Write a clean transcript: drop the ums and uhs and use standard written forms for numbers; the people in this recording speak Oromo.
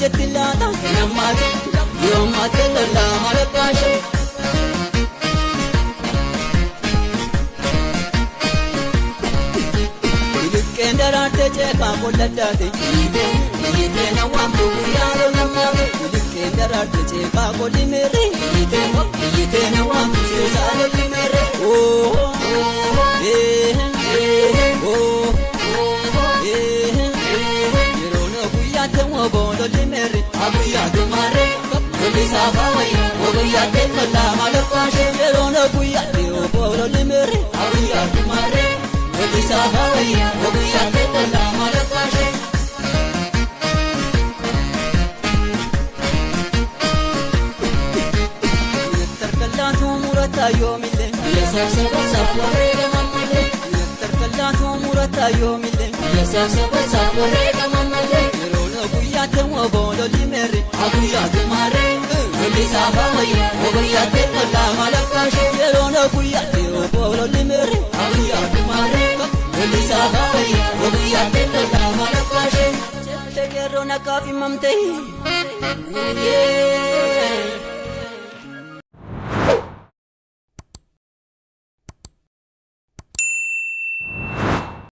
jettilata namate yomate la malakashe Kendarate cheka koladate yite na wambu yalo namare Kendarate cheka kolimere yite na wambu sale limere oh Yerona kuyate wobodo limere abiyade mare Lisa fawaya wobiyate la malakashe Yerona kuyate wobodo limere abiyade mare Lisa fawaya wobiyate la malakashe Terkalatu murata yomile Yasasaba safare mamale Terkalatu murata yomile Yasasaba safare mamale Yerona kuyate wobodo limere abiyade mare Lisa fawaya wobiyate la malakashe Yerona kuyate wobodo limere abiyade mare Lisa fawaya wobiyate la malakashe Te quiero na kafi mamte Yeah